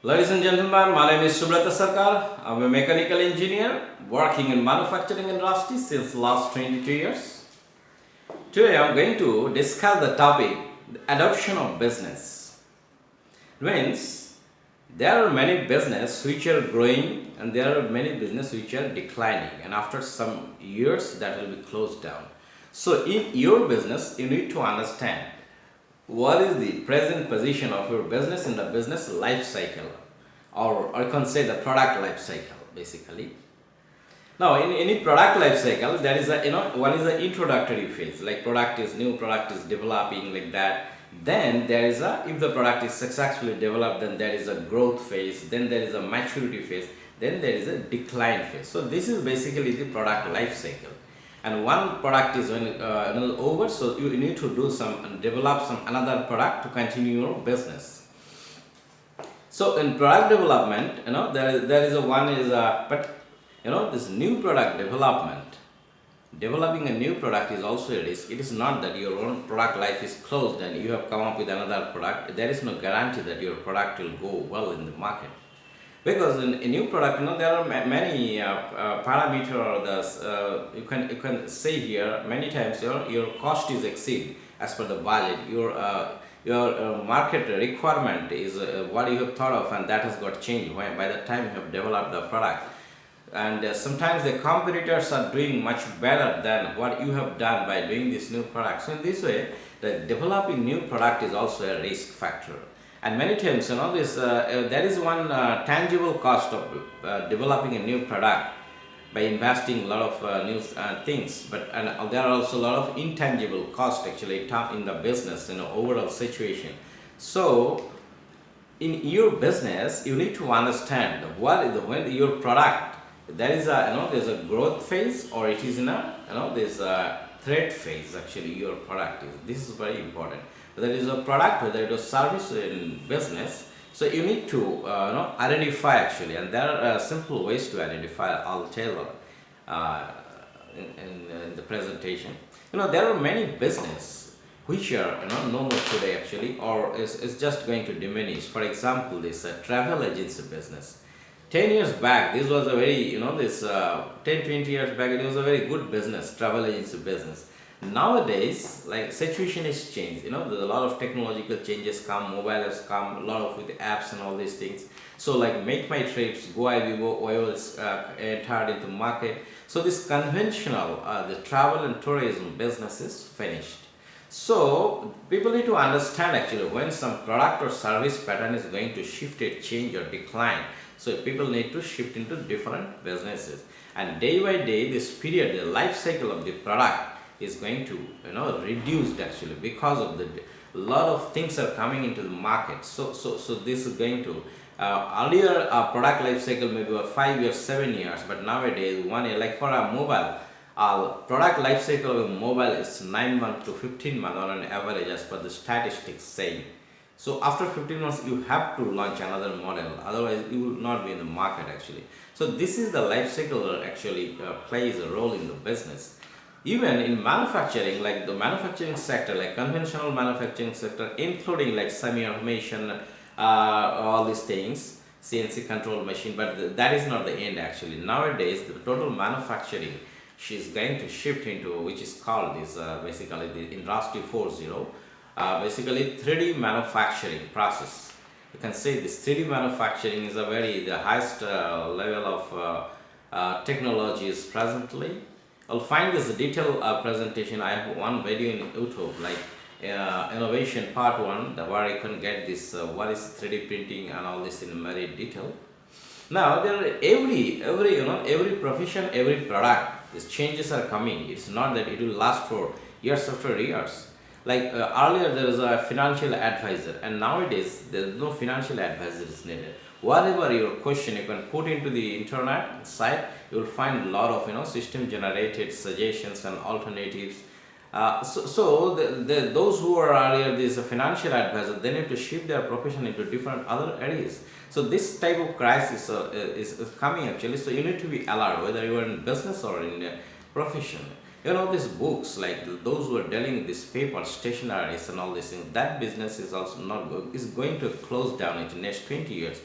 Ladies and gentlemen, my name is Subrata Sarker. I'm a mechanical engineer working in manufacturing industry since last 22 years. Today I'm going to discuss the topic, the adoption of business. Means there are many business which are growing and there are many business which are declining, and after some years that will be closed down. So in your business you need to understand what is the present position of your business in the business life cycle, or I can say the product life cycle basically. Now in any product life cycle there is a one is the introductory phase, like product is new, product is developing, like that. Then there is a, if the product is successfully developed, then there is a growth phase, then there is a maturity phase, then there is a decline phase. So this is basically the product life cycle. And one product is over, so you need to do some, develop some another product to continue your business. So in product development, there is a one is a, but this new product development, developing a new product is also a risk. It is not that your own product life is closed and you have come up with another product. There is no guarantee that your product will go well in the market, because in a new product, there are many parameter, or the you can say here many times your cost is exceed as per the budget. Your market requirement is what you have thought of, and that has got changed when by the time you have developed the product. And sometimes the competitors are doing much better than what you have done by doing this new product. So in this way, the developing new product is also a risk factor. And many times, this there is one tangible cost of developing a new product by investing a lot of new things, but and there are also a lot of intangible cost actually in the business, overall situation. So in your business you need to understand what is the, when your product, there is a there's a growth phase, or it is in a there's a threat phase. Actually your product is, this is very important, whether it is a product, whether it is service in business. So you need to identify actually, and there are simple ways to identify. I'll tell in the presentation. There are many business which are no more today actually, or is just going to diminish. For example, this travel agency business. 10 years back, this was a very, this 10, 20 years back, it was a very good business, travel agency business. Nowadays, like situation has changed, there's a lot of technological changes come, mobile has come, a lot of with apps and all these things. So like Make My Trips, Go Vivo, Oyo is entered into market. So this conventional, the travel and tourism business is finished. So people need to understand actually when some product or service pattern is going to shift it, change or decline. So people need to shift into different businesses, and day by day this period, the life cycle of the product is going to reduced actually, because of the lot of things are coming into the market. So this is going to earlier product life cycle maybe 5 years, 7 years, but nowadays 1 year. Like for a mobile, product life cycle of a mobile is 9 months to 15 months on an average, as per the statistics saying. So after 15 months you have to launch another model, otherwise you will not be in the market actually. So this is the life cycle that actually plays a role in the business. Even in manufacturing, like the manufacturing sector, like conventional manufacturing sector, including like semi-automation, all these things, CNC control machine, but that is not the end actually. Nowadays the total manufacturing, she's going to shift into, which is called this basically the industry 4.0, basically 3D manufacturing process. You can say this 3D manufacturing is a very the highest level of technologies presently. I'll find this detailed presentation. I have one video in YouTube, like innovation part 1, where you can get this what is 3D printing and all this in very detail. Now there are every profession, every product, these changes are coming. It's not that it will last for years after years. Like earlier there was a financial advisor, and nowadays there is no financial advisor is needed. Whatever your question, you can put into the internet site, you will find a lot of system generated suggestions and alternatives. So those who are earlier this financial advisor, they need to shift their profession into different other areas. So this type of crisis is coming actually. So you need to be alert, whether you are in business or in profession. These books, like those who are dealing with this paper, stationaries and all these things, that business is also not is going to close down in the next 20 years.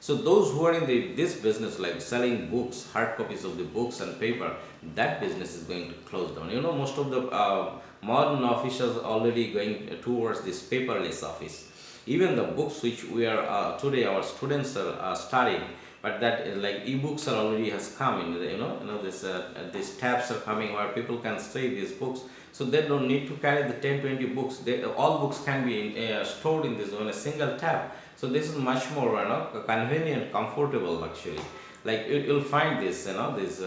So those who are in this business, like selling books, hard copies of the books and paper, that business is going to close down. Most of the modern offices are already going towards this paperless office. Even the books which we are today our students are studying, but that like ebooks are already has come in. This these tabs are coming where people can save these books, so they don't need to carry the 10, 20 books. All books can be stored in this on a single tab. So this is much more convenient, comfortable actually. Like you'll find this, this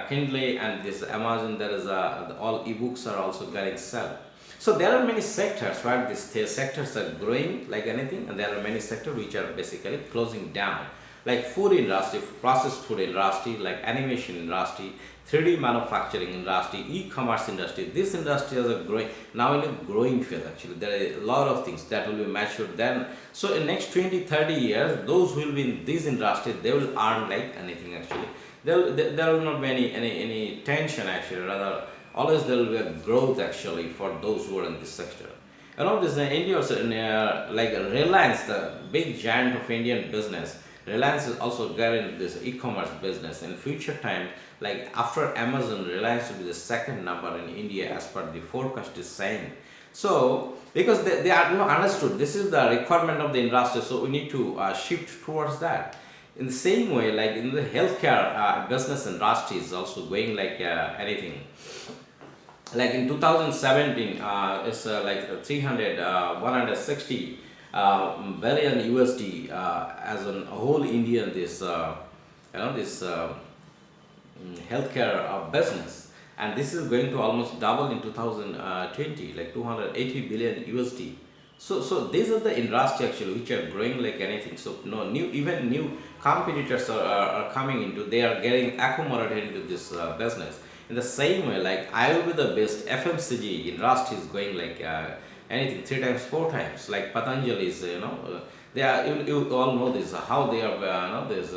Kindle and this Amazon. There is all ebooks are also getting sold. So there are many sectors, right? These sectors are growing like anything, and there are many sectors which are basically closing down, like food industry, processed food industry, like animation industry, 3D manufacturing industry, e-commerce industry. These industries are growing now in a growing field actually. There are a lot of things that will be matured then. So in next 20, 30 years, those who will be in these industries, they will earn like anything actually. There will not be any tension actually, rather always there will be a growth actually for those who are in this sector. This India also, like Reliance, the big giant of Indian business. Reliance is also getting this e-commerce business. In future time, like after Amazon, Reliance will be the second number in India as per the forecast is saying. So because they are understood this is the requirement of the industry, so we need to shift towards that. In the same way, like in the healthcare business industry is also going like anything. Like in 2017, it's like 160 billion USD as a whole Indian this this healthcare business, and this is going to almost double in 2020, like 280 billion USD. So these are the industry actually which are growing like anything. So no new, even new competitors are coming into, they are getting accommodated into this business. In the same way, like I will be the best, FMCG industry is going like anything 3 times, 4 times. Like Patanjali is, they are, you all know this, how they are, there's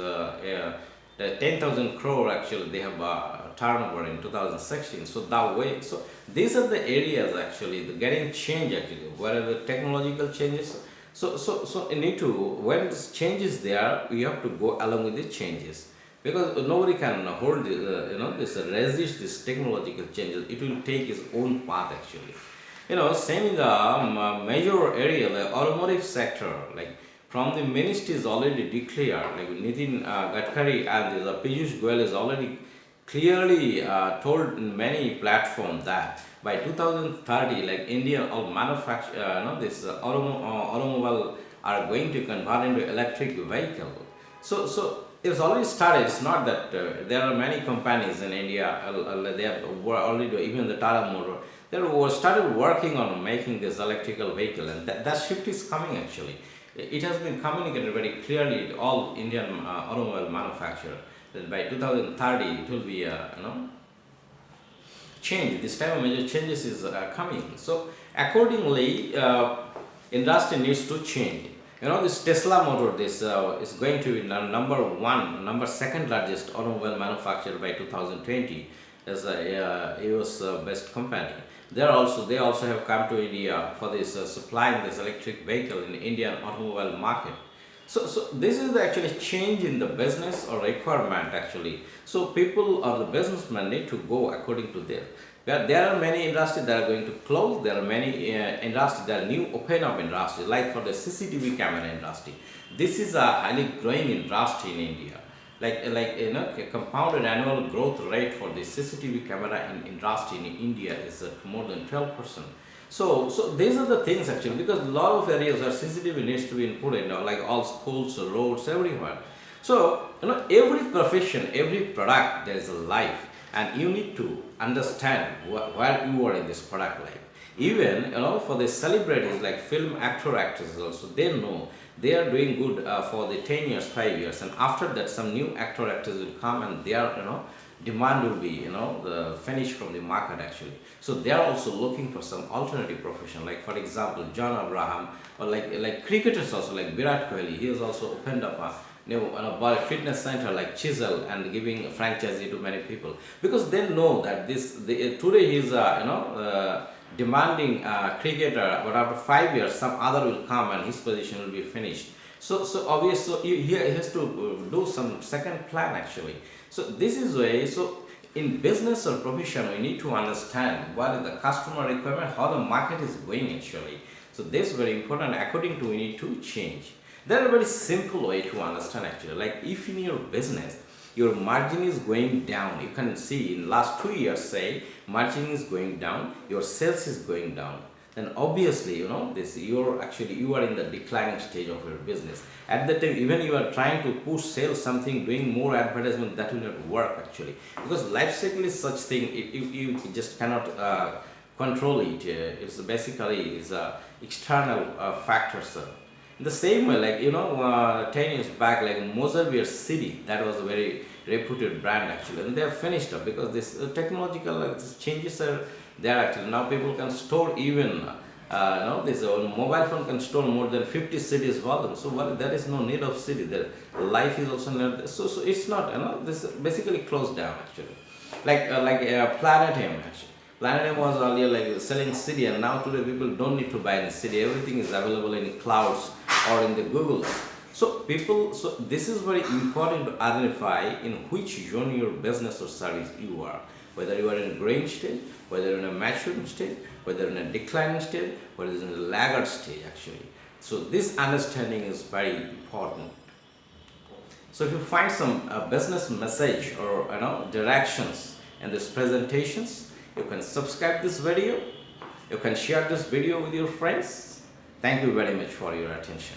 the 10,000 crore actually they have turnover in 2016. So that way, so these are the areas actually the getting change actually, where are the technological changes. So you need to, when this changes there, you have to go along with the changes, because nobody can hold this resist this technological changes. It will take its own path actually. Same in the major area, like automotive sector, like from the ministry is already declared, like Nitin Gadkari and the Piyush Goyal is already clearly told in many platforms that by 2030, like India all manufacture, this automobile are going to convert into electric vehicle. So it's already started. It's not that there are many companies in India. They have already, even the Tata Motor, they started working on making this electrical vehicle, and that shift is coming actually. It has been communicated very clearly to all Indian automobile manufacturers that by 2030 it will be change. This type of major changes is coming. So accordingly, industry needs to change. This Tesla motor, this is going to be number second largest automobile manufacturer by 2020 as a US based company. They also have come to India for this supplying this electric vehicle in Indian automobile market. So this is the actually change in the business or requirement actually. So people or the businessmen need to go according to this. There are many industries that are going to close. There are many industries that are new open up industries, like for the CCTV camera industry. This is a highly growing industry in India. Like a compounded annual growth rate for the CCTV camera in industry in India is more than 12%. So these are the things actually, because a lot of areas where CCTV needs to be input, like all schools, roads, everywhere. So every profession, every product, there is a life, and you need to understand where you are in this product life. Even for the celebrities like film actor actresses also, they know they are doing good for the 10 years, 5 years, and after that some new actor actors will come, and their demand will be the finish from the market actually. So they are also looking for some alternative profession, like for example John Abraham, or like cricketers also, like Virat Kohli. He has also opened up a new body fitness center like Chisel, and giving a franchisee to many people, because they know that today he is demanding cricketer, but after 5 years some other will come and his position will be finished. So obvious. So he has to do some second plan actually. So this is way. So in business or profession, we need to understand what is the customer requirement, how the market is going actually. So this is very important. According to we need to change. There are very simple way to understand actually. Like if in your business your margin is going down, you can see in last 2 years say margin is going down, your sales is going down, then obviously this you are in the declining stage of your business. At that time even you are trying to push sales something, doing more advertisement, that will not work actually, because life cycle is such thing, you just cannot control it. It's basically is external factors. In the same way, like 10 years back, like Mozartbeer city, that was a very reputed brand actually, and they have finished up because this technological this changes are there actually. Now people can store even this mobile phone can store more than 50 cities volume. So there is no need of city. There life is also not. So it's not this basically closed down actually. Like Planet M actually. Planet M was earlier like selling CD, and now today people don't need to buy in CD. Everything is available in clouds or in the Google. So this is very important to identify in which zone your business or service you are. Whether you are in a growing stage, whether you're in a maturing stage, whether in a declining stage, whether it's in a laggard stage actually. So this understanding is very important. So if you find some business message or directions in these presentations, you can subscribe this video. You can share this video with your friends. Thank you very much for your attention.